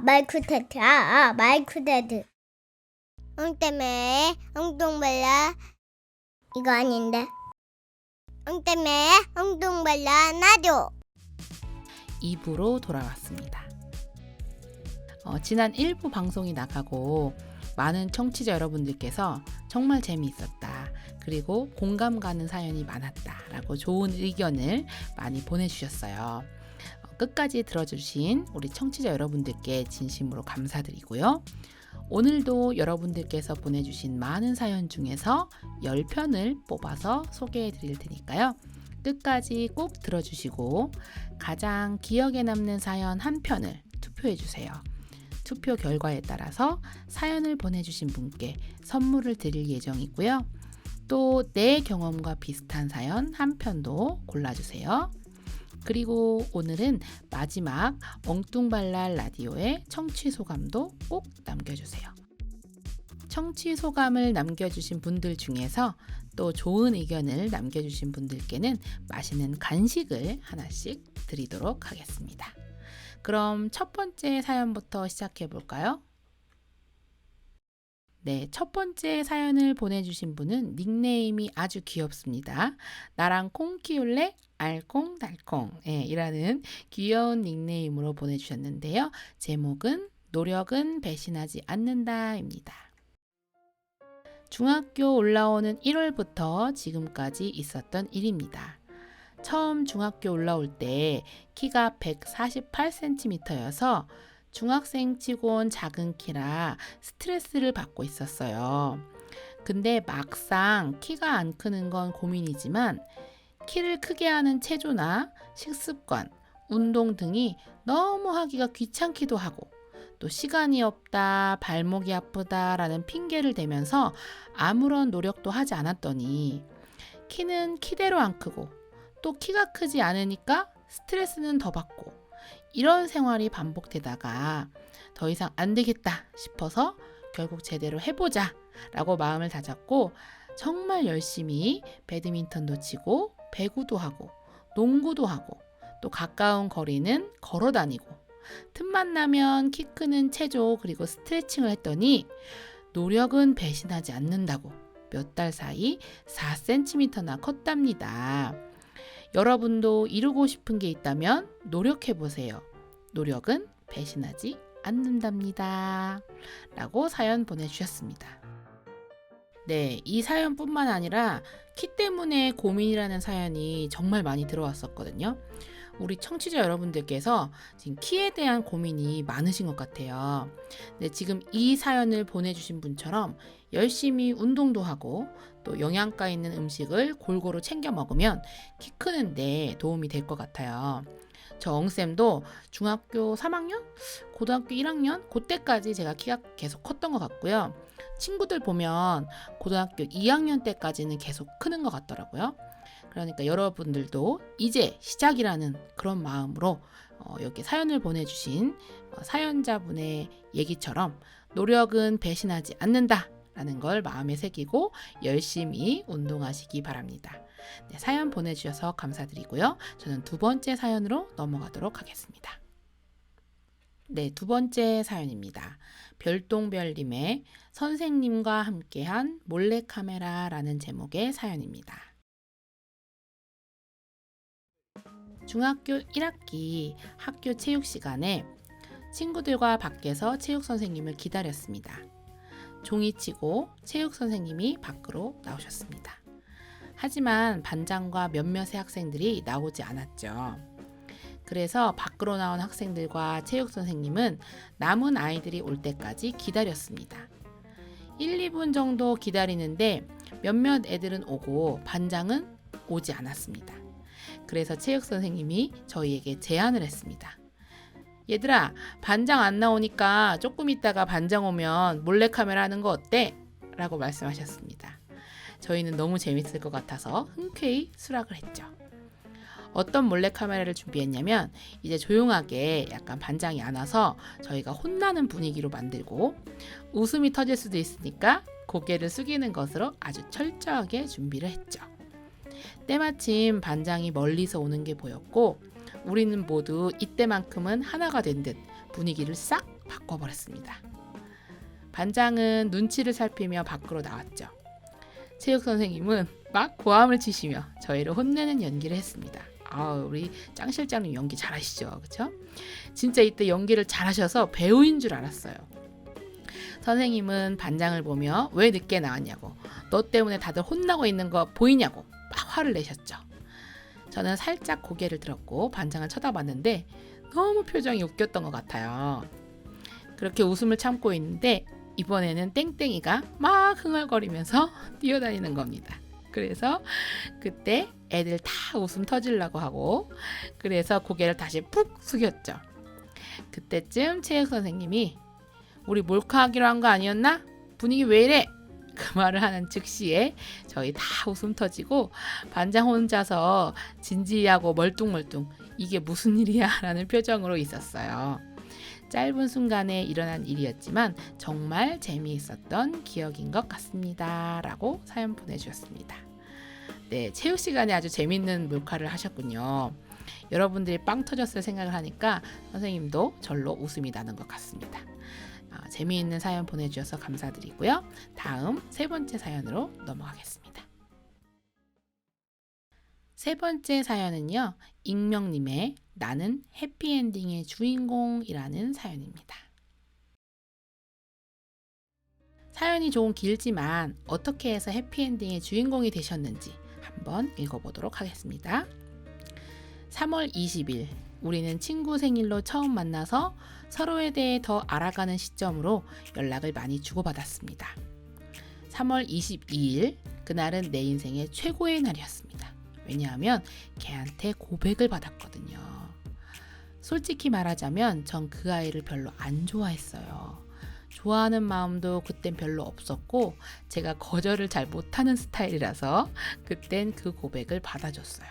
마이크 테스트. 마이크 테스트. 때문에 엉뚱발라 이거 아닌데. 때문에 엉뚱발라 나도. 2부로 돌아왔습니다. 지난 1부 방송이 나가고 많은 청취자 여러분들께서 정말 재미있었다, 그리고 공감 가는 사연이 많았다 라고 좋은 의견을 많이 보내주셨어요. 끝까지 들어주신 우리 청취자 여러분들께 진심으로 감사드리고요. 오늘도 여러분들께서 보내주신 많은 사연 중에서 10편을 뽑아서 소개해 드릴 테니까요. 끝까지 꼭 들어주시고 가장 기억에 남는 사연 한 편을 투표해 주세요. 투표 결과에 따라서 사연을 보내주신 분께 선물을 드릴 예정이고요. 또 내 경험과 비슷한 사연 한 편도 골라주세요. 그리고 오늘은 마지막 엉뚱발랄 라디오의 청취 소감도 꼭 남겨주세요. 청취 소감을 남겨주신 분들 중에서 또 좋은 의견을 남겨주신 분들께는 맛있는 간식을 하나씩 드리도록 하겠습니다. 그럼 첫 번째 사연부터 시작해 볼까요? 네, 첫 번째 사연을 보내주신 분은 닉네임이 아주 귀엽습니다. 나랑 콩 키울래? 알콩달콩 이라는 귀여운 닉네임으로 보내주셨는데요. 제목은 노력은 배신하지 않는다입니다. 중학교 올라오는 1월부터 지금까지 있었던 일입니다. 처음 중학교 올라올 때 키가 148cm여서 중학생 치곤 작은 키라 스트레스를 받고 있었어요. 근데 막상 키가 안 크는 건 고민이지만 키를 크게 하는 체조나 식습관, 운동 등이 너무 하기가 귀찮기도 하고 또 시간이 없다, 발목이 아프다 라는 핑계를 대면서 아무런 노력도 하지 않았더니 키는 키대로 안 크고 또 키가 크지 않으니까 스트레스는 더 받고 이런 생활이 반복되다가 더 이상 안 되겠다 싶어서 결국 제대로 해보자 라고 마음을 다잡고 정말 열심히 배드민턴도 치고 배구도 하고 농구도 하고 또 가까운 거리는 걸어 다니고 틈만 나면 키 크는 체조 그리고 스트레칭을 했더니 노력은 배신하지 않는다고 몇 달 사이 4cm나 컸답니다. 여러분도 이루고 싶은 게 있다면 노력해보세요. 노력은 배신하지 않는답니다. 라고 사연 보내주셨습니다. 네, 이 사연뿐만 아니라 키 때문에 고민이라는 사연이 정말 많이 들어왔었거든요. 우리 청취자 여러분들께서 지금 키에 대한 고민이 많으신 것 같아요. 네, 지금 이 사연을 보내주신 분처럼 열심히 운동도 하고 또 영양가 있는 음식을 골고루 챙겨 먹으면 키 크는데 도움이 될 것 같아요. 저 엉쌤도 중학교 3학년? 고등학교 1학년? 그때까지 제가 키가 계속 컸던 것 같고요. 친구들 보면 고등학교 2학년 때까지는 계속 크는 것 같더라고요. 그러니까 여러분들도 이제 시작이라는 그런 마음으로 여기 사연을 보내주신 사연자분의 얘기처럼 노력은 배신하지 않는다 라는 걸 마음에 새기고 열심히 운동하시기 바랍니다. 네, 사연 보내주셔서 감사드리고요. 저는 두 번째 사연으로 넘어가도록 하겠습니다. 네, 두 번째 사연입니다. 별똥별님의 선생님과 함께한 몰래카메라라는 제목의 사연입니다. 중학교 1학기 학교 체육 시간에 친구들과 밖에서 체육 선생님을 기다렸습니다. 종이치고 체육 선생님이 밖으로 나오셨습니다. 하지만 반장과 몇몇의 학생들이 나오지 않았죠. 그래서 밖으로 나온 학생들과 체육 선생님은 남은 아이들이 올 때까지 기다렸습니다. 1, 2분 정도 기다리는데 몇몇 애들은 오고 반장은 오지 않았습니다. 그래서 체육 선생님이 저희에게 제안을 했습니다. 얘들아, 반장 안 나오니까 조금 있다가 반장 오면 몰래카메라 하는 거 어때? 라고 말씀하셨습니다. 저희는 너무 재밌을 것 같아서 흔쾌히 수락을 했죠. 어떤 몰래카메라를 준비했냐면 이제 조용하게 약간 반장이 안 와서 저희가 혼나는 분위기로 만들고 웃음이 터질 수도 있으니까 고개를 숙이는 것으로 아주 철저하게 준비를 했죠. 때마침 반장이 멀리서 오는 게 보였고 우리는 모두 이때만큼은 하나가 된 듯 분위기를 싹 바꿔버렸습니다. 반장은 눈치를 살피며 밖으로 나왔죠. 체육 선생님은 막 고함을 치시며 저희를 혼내는 연기를 했습니다. 우리 짱 실장님 연기 잘하시죠, 그렇죠? 진짜 이때 연기를 잘하셔서 배우인 줄 알았어요. 선생님은 반장을 보며 왜 늦게 나왔냐고, 너 때문에 다들 혼나고 있는 거 보이냐고 막 화를 내셨죠. 저는 살짝 고개를 들었고 반장을 쳐다봤는데 너무 표정이 웃겼던 것 같아요. 그렇게 웃음을 참고 있는데 이번에는 땡땡이가 막 흥얼거리면서 뛰어다니는 겁니다. 그래서 그때 애들 다 웃음 터지려고 하고, 그래서 고개를 다시 푹 숙였죠. 그때쯤 체육 선생님이 우리 몰카하기로 한 거 아니었나? 분위기 왜 이래? 그 말을 하는 즉시에 저희 다 웃음 터지고 반장 혼자서 진지하고 멀뚱멀뚱 이게 무슨 일이야? 라는 표정으로 있었어요. 짧은 순간에 일어난 일이었지만 정말 재미있었던 기억인 것 같습니다. 라고 사연 보내주셨습니다. 네, 체육 시간에 아주 재밌는 몰카를 하셨군요. 여러분들이 빵 터졌을 생각을 하니까 선생님도 절로 웃음이 나는 것 같습니다. 재미있는 사연 보내주셔서 감사드리고요. 다음 세 번째 사연으로 넘어가겠습니다. 세 번째 사연은요, 익명님의 나는 해피엔딩의 주인공이라는 사연입니다. 사연이 조금 길지만 어떻게 해서 해피엔딩의 주인공이 되셨는지 한번 읽어보도록 하겠습니다. 3월 20일 우리는 친구 생일로 처음 만나서 서로에 대해 더 알아가는 시점으로 연락을 많이 주고받았습니다. 3월 22일 그날은 내 인생의 최고의 날이었습니다. 왜냐하면 걔한테 고백을 받았거든요. 솔직히 말하자면 전 그 아이를 별로 안 좋아했어요. 좋아하는 마음도 그땐 별로 없었고 제가 거절을 잘 못하는 스타일이라서 그땐 그 고백을 받아줬어요.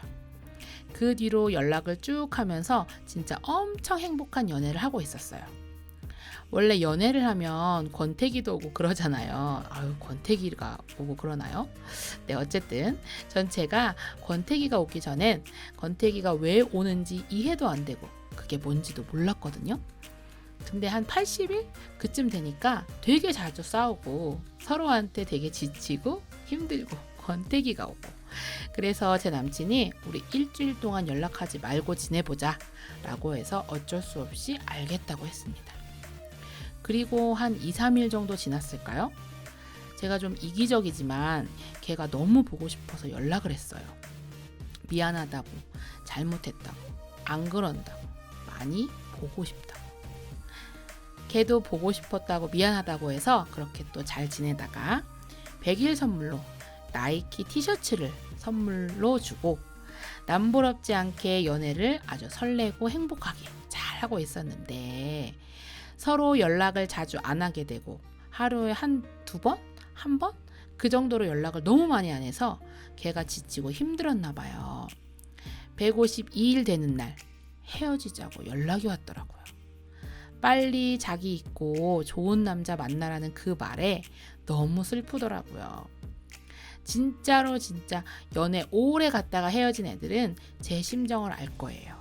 그 뒤로 연락을 쭉 하면서 진짜 엄청 행복한 연애를 하고 있었어요. 원래 연애를 하면 권태기도 오고 그러잖아요. 권태기가 오고 그러나요? 네, 어쨌든 전 제가 권태기가 오기 전엔 권태기가 왜 오는지 이해도 안 되고 그게 뭔지도 몰랐거든요. 근데 한 80일? 그쯤 되니까 되게 자주 싸우고 서로한테 되게 지치고 힘들고 권태기가 오고, 그래서 제 남친이 우리 일주일 동안 연락하지 말고 지내보자 라고 해서 어쩔 수 없이 알겠다고 했습니다. 그리고 한 2, 3일 정도 지났을까요? 제가 좀 이기적이지만 걔가 너무 보고 싶어서 연락을 했어요. 미안하다고, 잘못했다고, 안 그런다고, 많이 보고 싶다고. 걔도 보고 싶었다고 미안하다고 해서 그렇게 또 잘 지내다가 100일 선물로 나이키 티셔츠를 선물로 주고 남부럽지 않게 연애를 아주 설레고 행복하게 잘 하고 있었는데, 서로 연락을 자주 안 하게 되고 하루에 두 번? 한 번? 그 정도로 연락을 너무 많이 안 해서 걔가 지치고 힘들었나 봐요. 152일 되는 날 헤어지자고 연락이 왔더라고요. 빨리 자기 있고 좋은 남자 만나라는 그 말에 너무 슬프더라고요. 진짜 연애 오래 갔다가 헤어진 애들은 제 심정을 알 거예요.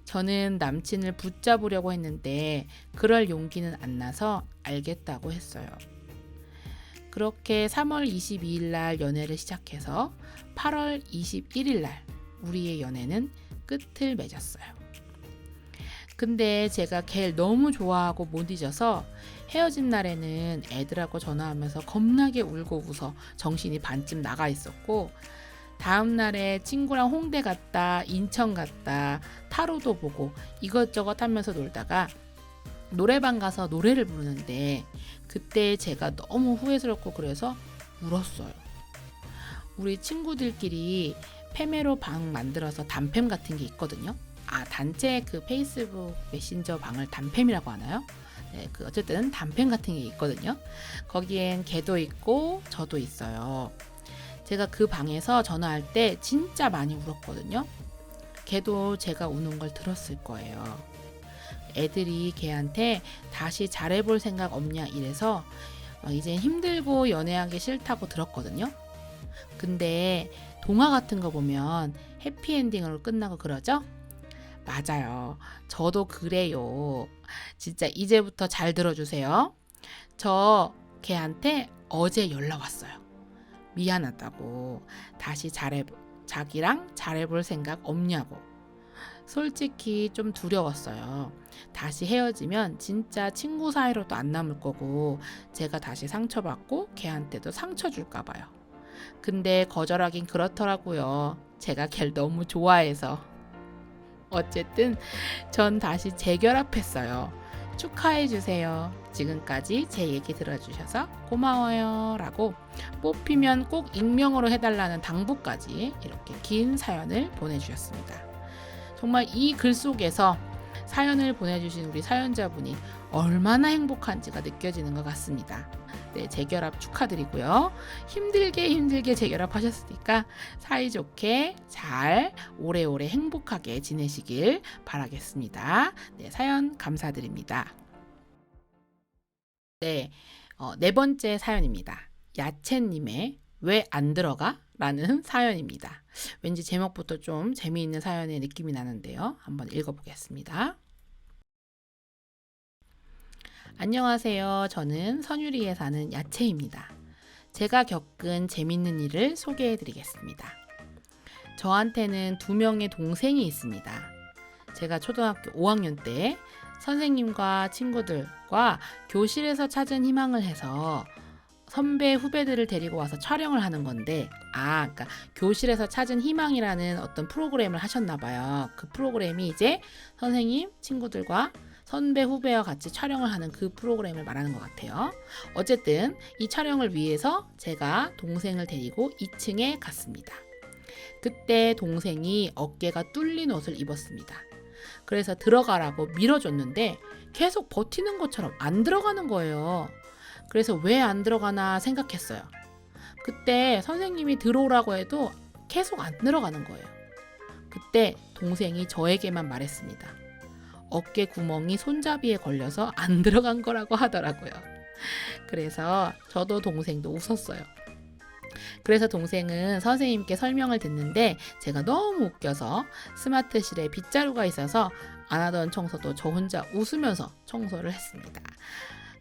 저는 남친을 붙잡으려고 했는데 그럴 용기는 안 나서 알겠다고 했어요. 그렇게 3월 22일 날 연애를 시작해서 8월 21일 날 우리의 연애는 끝을 맺었어요. 근데 제가 걔를 너무 좋아하고 못 잊어서 헤어진 날에는 애들하고 전화하면서 겁나게 울고 웃어 정신이 반쯤 나가 있었고, 다음 날에 친구랑 홍대 갔다, 인천 갔다, 타로도 보고 이것저것 하면서 놀다가 노래방 가서 노래를 부르는데 그때 제가 너무 후회스럽고 그래서 울었어요. 우리 친구들끼리 페메로 방 만들어서 단팸 같은 게 있거든요. 단체 그 페이스북 메신저 방을 단팸이라고 하나요? 네, 어쨌든 단팸 같은 게 있거든요. 거기엔 걔도 있고 저도 있어요. 제가 그 방에서 전화할 때 진짜 많이 울었거든요. 걔도 제가 우는 걸 들었을 거예요. 애들이 걔한테 다시 잘해볼 생각 없냐 이래서 이제 힘들고 연애하기 싫다고 들었거든요. 근데 동화 같은 거 보면 해피엔딩으로 끝나고 그러죠? 맞아요. 저도 그래요. 진짜 이제부터 잘 들어주세요. 저 걔한테 어제 연락 왔어요. 미안하다고. 다시 자기랑 잘해볼 생각 없냐고. 솔직히 좀 두려웠어요. 다시 헤어지면 진짜 친구 사이로도 안 남을 거고 제가 다시 상처받고 걔한테도 상처 줄까 봐요. 근데 거절하긴 그렇더라고요. 제가 걔를 너무 좋아해서. 어쨌든 전 다시 재결합했어요. 축하해주세요. 지금까지 제 얘기 들어주셔서 고마워요. 라고 뽑히면 꼭 익명으로 해달라는 당부까지 이렇게 긴 사연을 보내주셨습니다. 정말 이 글 속에서 사연을 보내주신 우리 사연자분이 얼마나 행복한지가 느껴지는 것 같습니다. 네, 재결합 축하드리고요. 힘들게 재결합하셨으니까 사이좋게 잘 오래오래 행복하게 지내시길 바라겠습니다. 네, 사연 감사드립니다. 네, 네 번째 사연입니다. 야채님의 왜 안 들어가? 라는 사연입니다. 왠지 제목부터 좀 재미있는 사연의 느낌이 나는데요. 한번 읽어보겠습니다. 안녕하세요. 저는 선유리에 사는 야채입니다. 제가 겪은 재밌는 일을 소개해드리겠습니다. 저한테는 2명의 동생이 있습니다. 제가 초등학교 5학년 때 선생님과 친구들과 교실에서 찾은 희망을 해서 선배 후배들을 데리고 와서 촬영을 하는 건데 그러니까 교실에서 찾은 희망이라는 어떤 프로그램을 하셨나 봐요. 그 프로그램이 이제 선생님, 친구들과 선배 후배와 같이 촬영을 하는 그 프로그램을 말하는 것 같아요. 어쨌든 이 촬영을 위해서 제가 동생을 데리고 2층에 갔습니다. 그때 동생이 어깨가 뚫린 옷을 입었습니다. 그래서 들어가라고 밀어줬는데 계속 버티는 것처럼 안 들어가는 거예요. 그래서 왜 안 들어가나 생각했어요. 그때 선생님이 들어오라고 해도 계속 안 들어가는 거예요. 그때 동생이 저에게만 말했습니다. 어깨 구멍이 손잡이에 걸려서 안 들어간 거라고 하더라고요. 그래서 저도 동생도 웃었어요. 그래서 동생은 선생님께 설명을 듣는데 제가 너무 웃겨서 스마트실에 빗자루가 있어서 안 하던 청소도 저 혼자 웃으면서 청소를 했습니다.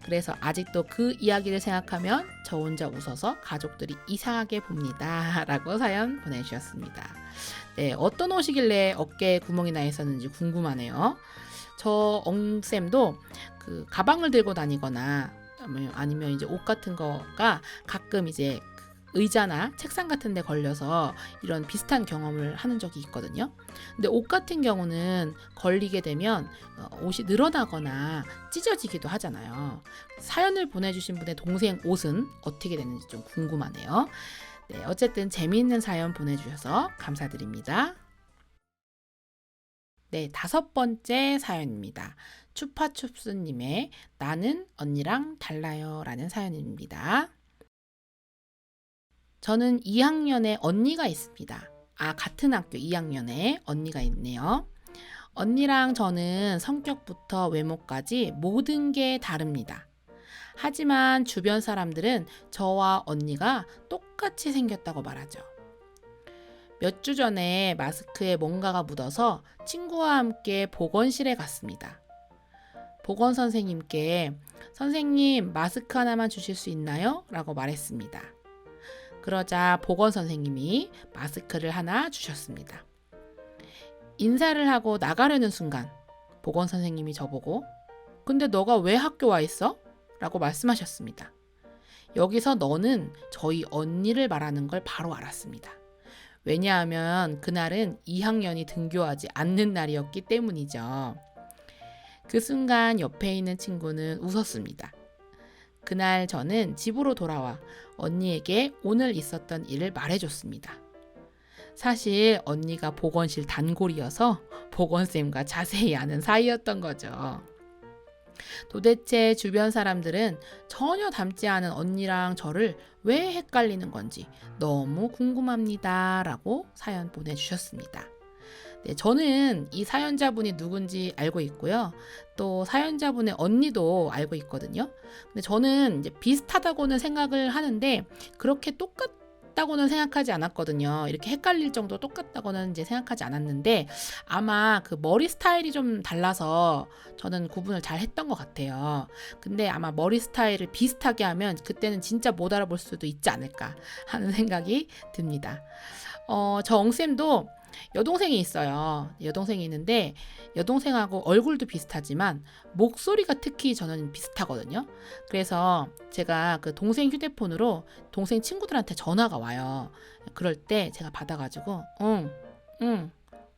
그래서 아직도 그 이야기를 생각하면 저 혼자 웃어서 가족들이 이상하게 봅니다. 라고 사연 보내주셨습니다. 네, 어떤 옷이길래 어깨에 구멍이 나 있었는지 궁금하네요. 저 엉쌤도 그 가방을 들고 다니거나 아니면 이제 옷 같은 거가 가끔 이제 의자나 책상 같은 데 걸려서 이런 비슷한 경험을 하는 적이 있거든요. 근데 옷 같은 경우는 걸리게 되면 옷이 늘어나거나 찢어지기도 하잖아요. 사연을 보내주신 분의 동생 옷은 어떻게 됐는지 좀 궁금하네요. 네, 어쨌든 재미있는 사연 보내주셔서 감사드립니다. 네, 5번째 사연입니다. 추파춥스님의 나는 언니랑 달라요 라는 사연입니다. 저는 2학년에 언니가 있습니다. 같은 학교 2학년에 언니가 있네요. 언니랑 저는 성격부터 외모까지 모든 게 다릅니다. 하지만 주변 사람들은 저와 언니가 똑같이 생겼다고 말하죠. 몇 주 전에 마스크에 뭔가가 묻어서 친구와 함께 보건실에 갔습니다. 보건 선생님께 선생님 마스크 하나만 주실 수 있나요? 라고 말했습니다. 그러자 보건 선생님이 마스크를 하나 주셨습니다. 인사를 하고 나가려는 순간 보건 선생님이 저보고 근데 너가 왜 학교 와 있어? 라고 말씀하셨습니다. 여기서 너는 저희 언니를 말하는 걸 바로 알았습니다. 왜냐하면 그날은 2학년이 등교하지 않는 날이었기 때문이죠. 그 순간 옆에 있는 친구는 웃었습니다. 그날 저는 집으로 돌아와 언니에게 오늘 있었던 일을 말해줬습니다. 사실 언니가 보건실 단골이어서 보건쌤과 자세히 아는 사이였던 거죠. 도대체 주변 사람들은 전혀 닮지 않은 언니랑 저를 왜 헷갈리는 건지 너무 궁금합니다. 라고 사연 보내주셨습니다. 네, 저는 이 사연자분이 누군지 알고 있고요. 또 사연자분의 언니도 알고 있거든요. 근데 저는 이제 비슷하다고는 생각을 하는데 그렇게 똑같은 똑같다고는 생각하지 않았거든요. 이렇게 헷갈릴 정도 똑같다고는 이제 생각하지 않았는데 아마 그 머리 스타일이 좀 달라서 저는 구분을 잘 했던 것 같아요. 근데 아마 머리 스타일을 비슷하게 하면 그때는 진짜 못 알아볼 수도 있지 않을까 하는 생각이 듭니다. 저 엉쌤도 여동생이 있어요. 여동생이 있는데 여동생하고 얼굴도 비슷하지만 목소리가 특히 저는 비슷하거든요. 그래서 제가 그 동생 휴대폰으로 동생 친구들한테 전화가 와요. 그럴 때 제가 받아가지고 응,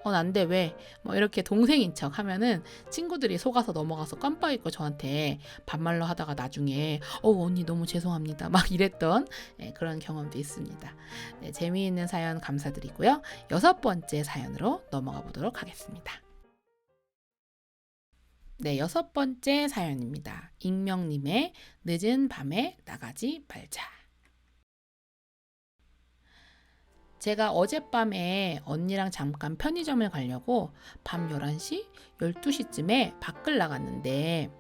난데 왜? 뭐 이렇게 동생인 척 하면은 친구들이 속아서 넘어가서 깜빡 잊고 저한테 반말로 하다가 나중에 언니 너무 죄송합니다 막 이랬던 그런 경험도 있습니다. 네, 재미있는 사연 감사드리고요. 6번째 사연으로 넘어가 보도록 하겠습니다. 네, 6번째 사연입니다. 익명님의 늦은 밤에 나가지 말자. 제가 어젯밤에 언니랑 잠깐 편의점을 가려고 밤 11시, 12시쯤에 밖을 나갔는데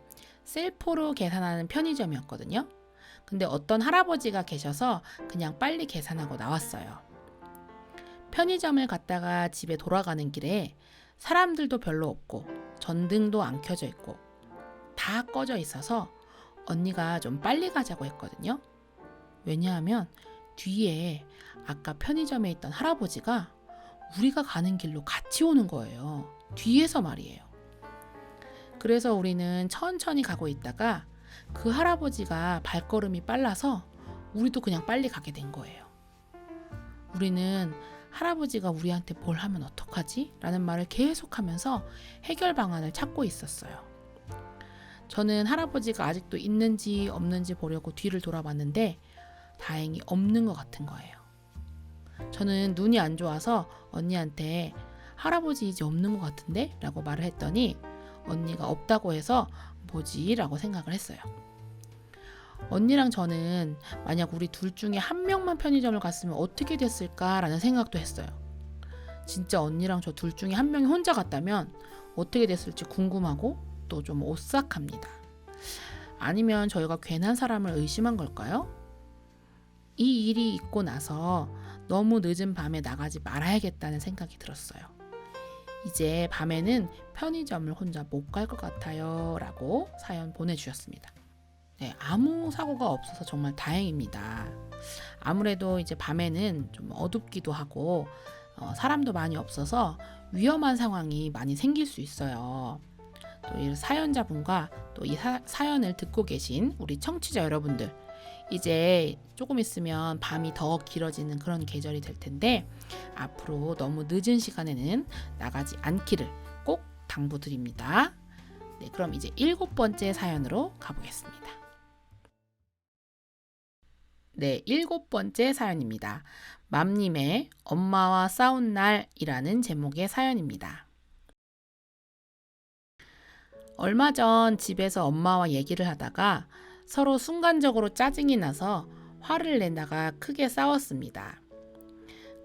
셀프로 계산하는 편의점이었거든요. 근데 어떤 할아버지가 계셔서 그냥 빨리 계산하고 나왔어요. 편의점을 갔다가 집에 돌아가는 길에 사람들도 별로 없고 전등도 안 켜져 있고 다 꺼져 있어서 언니가 좀 빨리 가자고 했거든요. 왜냐하면 뒤에 아까 편의점에 있던 할아버지가 우리가 가는 길로 같이 오는 거예요. 뒤에서 말이에요. 그래서 우리는 천천히 가고 있다가 그 할아버지가 발걸음이 빨라서 우리도 그냥 빨리 가게 된 거예요. 우리는 할아버지가 우리한테 뭘 하면 어떡하지? 라는 말을 계속하면서 해결 방안을 찾고 있었어요. 저는 할아버지가 아직도 있는지 없는지 보려고 뒤를 돌아봤는데 다행히 없는 것 같은 거예요. 저는 눈이 안 좋아서 언니한테 할아버지 이제 없는 것 같은데? 라고 말을 했더니 언니가 없다고 해서 뭐지? 라고 생각을 했어요. 언니랑 저는 만약 우리 둘 중에 한 명만 편의점을 갔으면 어떻게 됐을까라는 생각도 했어요. 진짜 언니랑 저 둘 중에 한 명이 혼자 갔다면 어떻게 됐을지 궁금하고 또 좀 오싹합니다. 아니면 저희가 괜한 사람을 의심한 걸까요? 이 일이 있고 나서 너무 늦은 밤에 나가지 말아야겠다는 생각이 들었어요. 이제 밤에는 편의점을 혼자 못 갈 것 같아요 라고 사연 보내주셨습니다. 네, 아무 사고가 없어서 정말 다행입니다. 아무래도 이제 밤에는 좀 어둡기도 하고 사람도 많이 없어서 위험한 상황이 많이 생길 수 있어요. 또 이 사연자분과 또 이 사연을 듣고 계신 우리 청취자 여러분들, 이제 조금 있으면 밤이 더 길어지는 그런 계절이 될 텐데 앞으로 너무 늦은 시간에는 나가지 않기를 꼭 당부드립니다. 네, 그럼 이제 7번째 사연으로 가보겠습니다. 네, 7번째 사연입니다. 맘님의 엄마와 싸운 날이라는 제목의 사연입니다. 얼마 전 집에서 엄마와 얘기를 하다가 서로 순간적으로 짜증이 나서 화를 내다가 크게 싸웠습니다.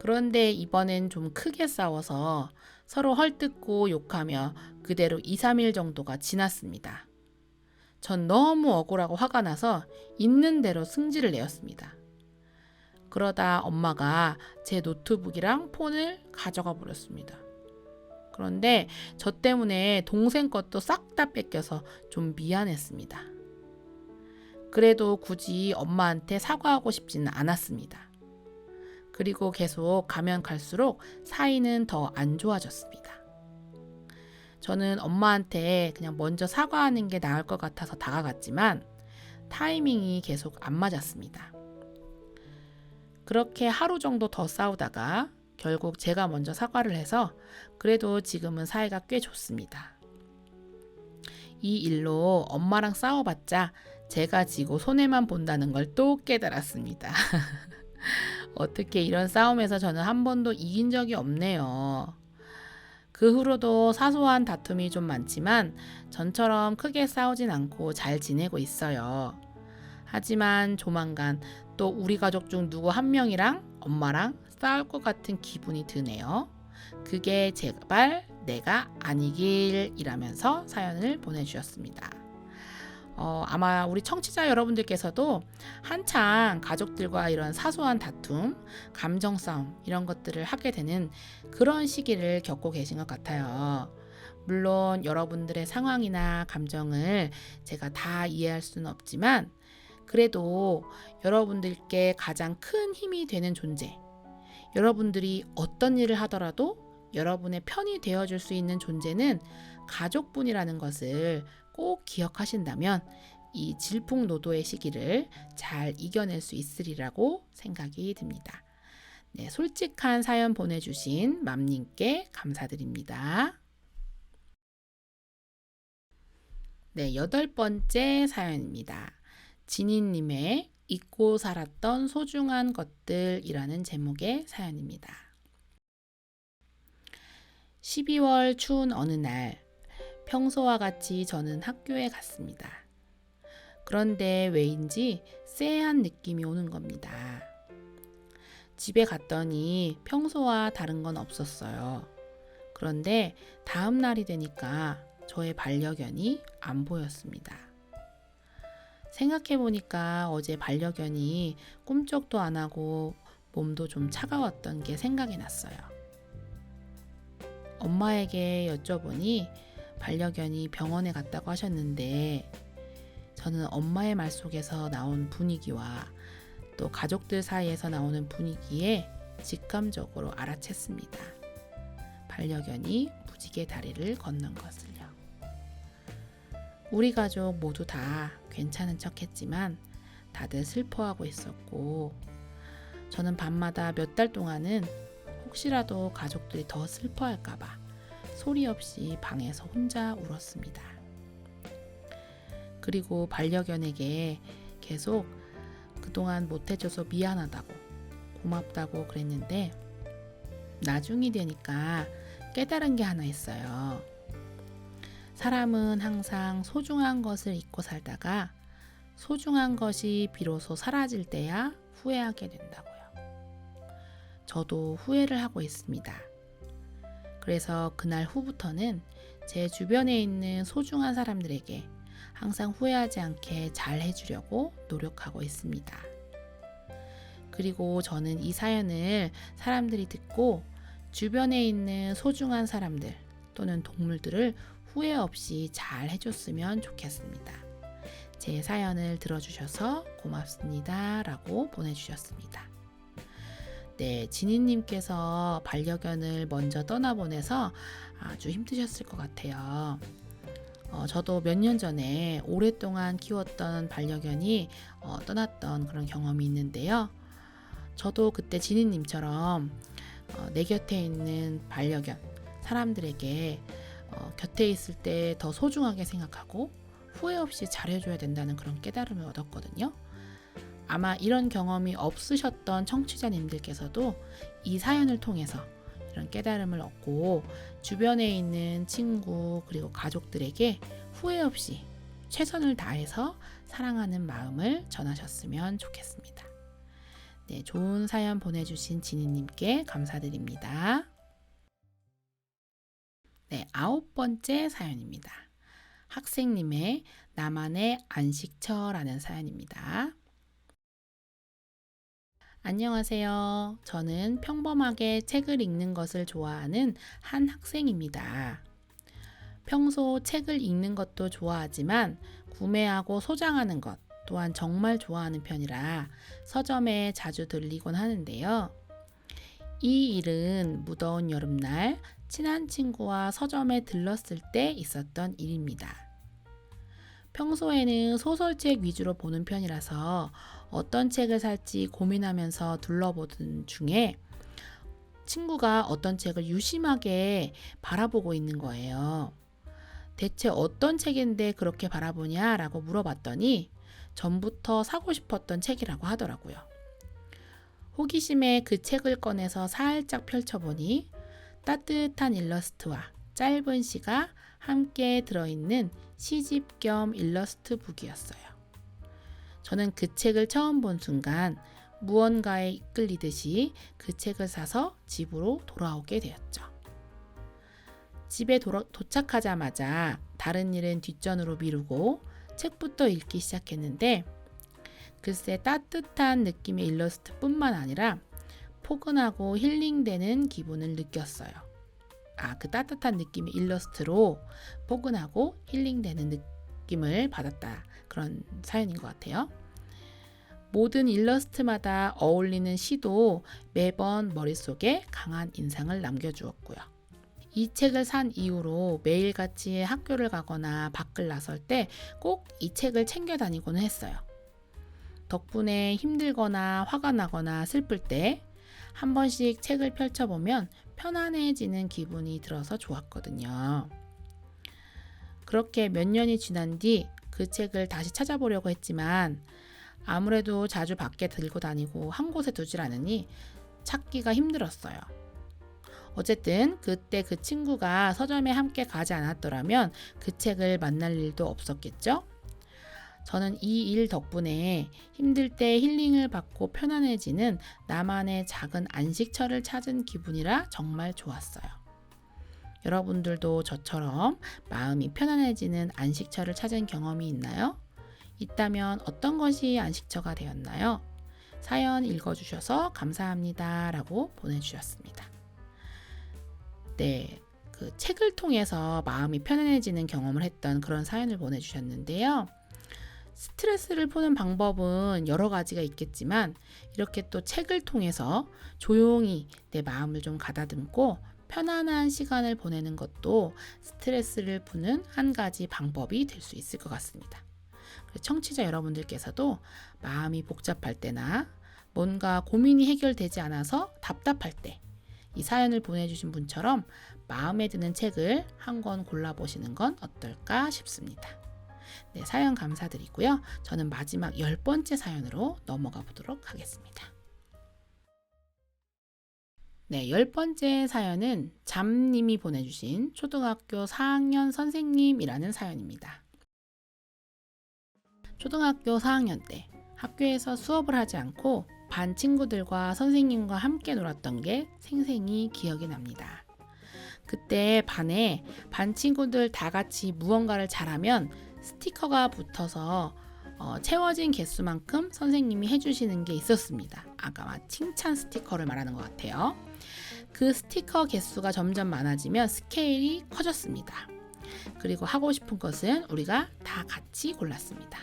그런데 이번엔 좀 크게 싸워서 서로 헐뜯고 욕하며 그대로 2, 3일 정도가 지났습니다. 전 너무 억울하고 화가 나서 있는 대로 승질을 내었습니다. 그러다 엄마가 제 노트북이랑 폰을 가져가 버렸습니다. 그런데 저 때문에 동생 것도 싹 다 뺏겨서 좀 미안했습니다. 그래도 굳이 엄마한테 사과하고 싶지는 않았습니다. 그리고 계속 가면 갈수록 사이는 더 안 좋아졌습니다. 저는 엄마한테 그냥 먼저 사과하는 게 나을 것 같아서 다가갔지만 타이밍이 계속 안 맞았습니다. 그렇게 하루 정도 더 싸우다가 결국 제가 먼저 사과를 해서 그래도 지금은 사이가 꽤 좋습니다. 이 일로 엄마랑 싸워봤자 제가 지고 손해만 본다는 걸 또 깨달았습니다. 어떻게 이런 싸움에서 저는 한 번도 이긴 적이 없네요. 그 후로도 사소한 다툼이 좀 많지만 전처럼 크게 싸우진 않고 잘 지내고 있어요. 하지만 조만간 또 우리 가족 중 누구 한 명이랑 엄마랑 싸울 것 같은 기분이 드네요. 그게 제발 내가 아니길 이라면서 사연을 보내주셨습니다. 아마 우리 청취자 여러분들께서도 한창 가족들과 이런 사소한 다툼, 감정 싸움 이런 것들을 하게 되는 그런 시기를 겪고 계신 것 같아요. 물론 여러분들의 상황이나 감정을 제가 다 이해할 수는 없지만 그래도 여러분들께 가장 큰 힘이 되는 존재, 여러분들이 어떤 일을 하더라도 여러분의 편이 되어줄 수 있는 존재는 가족분이라는 것을 꼭 기억하신다면 이 질풍노도의 시기를 잘 이겨낼 수 있으리라고 생각이 듭니다. 네, 솔직한 사연 보내주신 맘님께 감사드립니다. 네, 8번째 사연입니다. 진희님의 잊고 살았던 소중한 것들이라는 제목의 사연입니다. 12월 추운 어느 날, 평소와 같이 저는 학교에 갔습니다. 그런데 왜인지 쎄한 느낌이 오는 겁니다. 집에 갔더니 평소와 다른 건 없었어요. 그런데 다음 날이 되니까 저의 반려견이 안 보였습니다. 생각해보니까 어제 반려견이 꿈쩍도 안 하고 몸도 좀 차가웠던 게 생각이 났어요. 엄마에게 여쭤보니 반려견이 병원에 갔다고 하셨는데 저는 엄마의 말 속에서 나온 분위기와 또 가족들 사이에서 나오는 분위기에 직감적으로 알아챘습니다. 반려견이 무지개 다리를 건넌 것을요. 우리 가족 모두 다 괜찮은 척 했지만 다들 슬퍼하고 있었고 저는 밤마다 몇 달 동안은 혹시라도 가족들이 더 슬퍼할까봐 소리 없이 방에서 혼자 울었습니다. 그리고 반려견에게 계속 그동안 못해줘서 미안하다고 고맙다고 그랬는데 나중이 되니까 깨달은 게 하나 있어요. 사람은 항상 소중한 것을 잊고 살다가 소중한 것이 비로소 사라질 때야 후회하게 된다고요. 저도 후회를 하고 있습니다. 그래서 그날 후부터는 제 주변에 있는 소중한 사람들에게 항상 후회하지 않게 잘 해주려고 노력하고 있습니다. 그리고 저는 이 사연을 사람들이 듣고 주변에 있는 소중한 사람들 또는 동물들을 후회 없이 잘 해줬으면 좋겠습니다. 제 사연을 들어주셔서 고맙습니다 라고 보내주셨습니다. 네, 진희님께서 반려견을 먼저 떠나보내서 아주 힘드셨을 것 같아요. 저도 몇 년 전에 오랫동안 키웠던 반려견이 떠났던 그런 경험이 있는데요. 저도 그때 진희님처럼 내 곁에 있는 반려견, 사람들에게 곁에 있을 때 더 소중하게 생각하고 후회 없이 잘해줘야 된다는 그런 깨달음을 얻었거든요. 아마 이런 경험이 없으셨던 청취자님들께서도 이 사연을 통해서 이런 깨달음을 얻고 주변에 있는 친구 그리고 가족들에게 후회 없이 최선을 다해서 사랑하는 마음을 전하셨으면 좋겠습니다. 네, 좋은 사연 보내주신 진희님께 감사드립니다. 네, 9번째 사연입니다. 학생님의 나만의 안식처라는 사연입니다. 안녕하세요. 저는 평범하게 책을 읽는 것을 좋아하는 한 학생입니다. 평소 책을 읽는 것도 좋아하지만 구매하고 소장하는 것 또한 정말 좋아하는 편이라 서점에 자주 들리곤 하는데요. 이 일은 무더운 여름날 친한 친구와 서점에 들렀을 때 있었던 일입니다. 평소에는 소설책 위주로 보는 편이라서 어떤 책을 살지 고민하면서 둘러보던 중에 친구가 어떤 책을 유심하게 바라보고 있는 거예요. 대체 어떤 책인데 그렇게 바라보냐 라고 물어봤더니 전부터 사고 싶었던 책이라고 하더라고요. 호기심에 그 책을 꺼내서 살짝 펼쳐보니 따뜻한 일러스트와 짧은 시가 함께 들어있는 시집 겸 일러스트 북이었어요. 저는 그 책을 처음 본 순간 무언가에 이끌리듯이 그 책을 사서 집으로 돌아오게 되었죠. 집에 도착하자마자 다른 일은 뒷전으로 미루고 책부터 읽기 시작했는데 글쎄 따뜻한 느낌의 일러스트뿐만 아니라 포근하고 힐링되는 기분을 느꼈어요. 그 따뜻한 느낌의 일러스트로 포근하고 힐링되는 느낌을 받았다. 그런 사연인 것 같아요. 모든 일러스트마다 어울리는 시도 매번 머릿속에 강한 인상을 남겨주었고요. 이 책을 산 이후로 매일같이 학교를 가거나 밖을 나설 때 꼭 이 책을 챙겨 다니고는 했어요. 덕분에 힘들거나 화가 나거나 슬플 때 한 번씩 책을 펼쳐보면 편안해지는 기분이 들어서 좋았거든요. 그렇게 몇 년이 지난 뒤 그 책을 다시 찾아보려고 했지만 아무래도 자주 밖에 들고 다니고 한 곳에 두질 않으니 찾기가 힘들었어요. 어쨌든 그때 그 친구가 서점에 함께 가지 않았더라면 그 책을 만날 일도 없었겠죠? 저는 이 일 덕분에 힘들 때 힐링을 받고 편안해지는 나만의 작은 안식처를 찾은 기분이라 정말 좋았어요. 여러분들도 저처럼 마음이 편안해지는 안식처를 찾은 경험이 있나요? 있다면 어떤 것이 안식처가 되었나요? 사연 읽어주셔서 감사합니다 라고 보내주셨습니다. 네, 그 책을 통해서 마음이 편안해지는 경험을 했던 그런 사연을 보내주셨는데요. 스트레스를 푸는 방법은 여러 가지가 있겠지만 이렇게 또 책을 통해서 조용히 내 마음을 좀 가다듬고 편안한 시간을 보내는 것도 스트레스를 푸는 한 가지 방법이 될 수 있을 것 같습니다. 청취자 여러분들께서도 마음이 복잡할 때나 뭔가 고민이 해결되지 않아서 답답할 때 이 사연을 보내주신 분처럼 마음에 드는 책을 한 권 골라보시는 건 어떨까 싶습니다. 네, 사연 감사드리고요. 저는 마지막 10번째 사연으로 넘어가 보도록 하겠습니다. 네, 10번째 사연은 잠님이 보내주신 초등학교 4학년 선생님이라는 사연입니다. 초등학교 4학년 때 학교에서 수업을 하지 않고 반 친구들과 선생님과 함께 놀았던 게 생생히 기억이 납니다. 그때 반에 반 친구들 다 같이 무언가를 잘하면 스티커가 붙어서 채워진 개수만큼 선생님이 해주시는 게 있었습니다. 아까 칭찬 스티커를 말하는 것 같아요. 그 스티커 개수가 점점 많아지면 스케일이 커졌습니다. 그리고 하고 싶은 것은 우리가 다 같이 골랐습니다.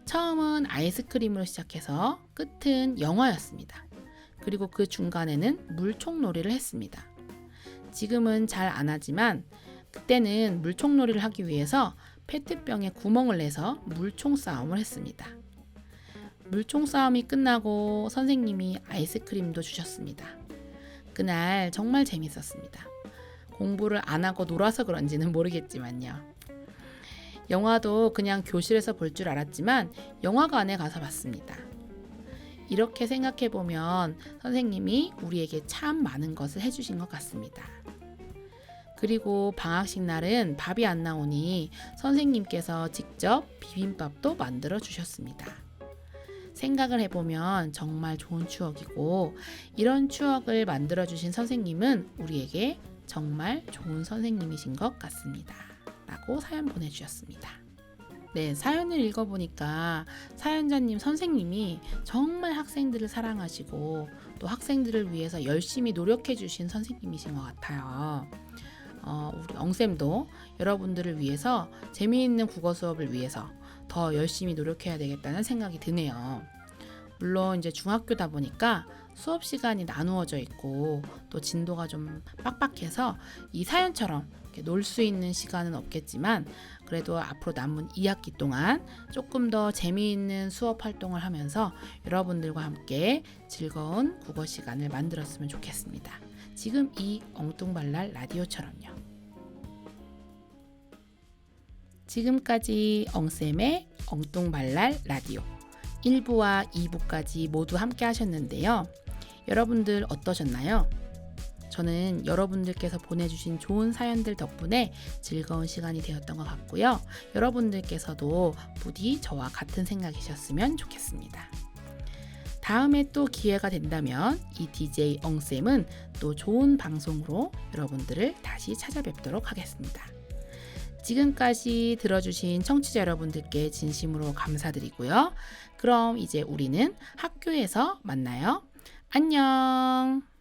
처음은 아이스크림으로 시작해서 끝은 영화였습니다. 그리고 그 중간에는 물총놀이를 했습니다. 지금은 잘 안 하지만 그때는 물총놀이를 하기 위해서 페트병에 구멍을 내서 물총 싸움을 했습니다. 물총 싸움이 끝나고 선생님이 아이스크림도 주셨습니다. 그날 정말 재밌었습니다. 공부를 안 하고 놀아서 그런지는 모르겠지만요. 영화도 그냥 교실에서 볼 줄 알았지만 영화관에 가서 봤습니다. 이렇게 생각해보면 선생님이 우리에게 참 많은 것을 해주신 것 같습니다. 그리고 방학식 날은 밥이 안 나오니 선생님께서 직접 비빔밥도 만들어 주셨습니다. 생각을 해보면 정말 좋은 추억이고 이런 추억을 만들어 주신 선생님은 우리에게 정말 좋은 선생님이신 것 같습니다. 라고 사연 보내주셨습니다. 네, 사연을 읽어보니까 사연자님 선생님이 정말 학생들을 사랑하시고 또 학생들을 위해서 열심히 노력해 주신 선생님이신 것 같아요. 우리 엉쌤도 여러분들을 위해서 재미있는 국어 수업을 위해서 더 열심히 노력해야 되겠다는 생각이 드네요. 물론 이제 중학교다 보니까 수업 시간이 나누어져 있고 또 진도가 좀 빡빡해서 이 사연처럼 놀 수 있는 시간은 없겠지만 그래도 앞으로 남은 2학기 동안 조금 더 재미있는 수업 활동을 하면서 여러분들과 함께 즐거운 국어 시간을 만들었으면 좋겠습니다. 지금 이 엉뚱발랄 라디오처럼요. 지금까지 엉쌤의 엉뚱발랄 라디오 1부와 2부까지 모두 함께 하셨는데요. 여러분들 어떠셨나요? 저는 여러분들께서 보내주신 좋은 사연들 덕분에 즐거운 시간이 되었던 것 같고요. 여러분들께서도 부디 저와 같은 생각이셨으면 좋겠습니다. 다음에 또 기회가 된다면 이 DJ 엉쌤은 또 좋은 방송으로 여러분들을 다시 찾아뵙도록 하겠습니다. 지금까지 들어주신 청취자 여러분들께 진심으로 감사드리고요. 그럼 이제 우리는 학교에서 만나요. 안녕.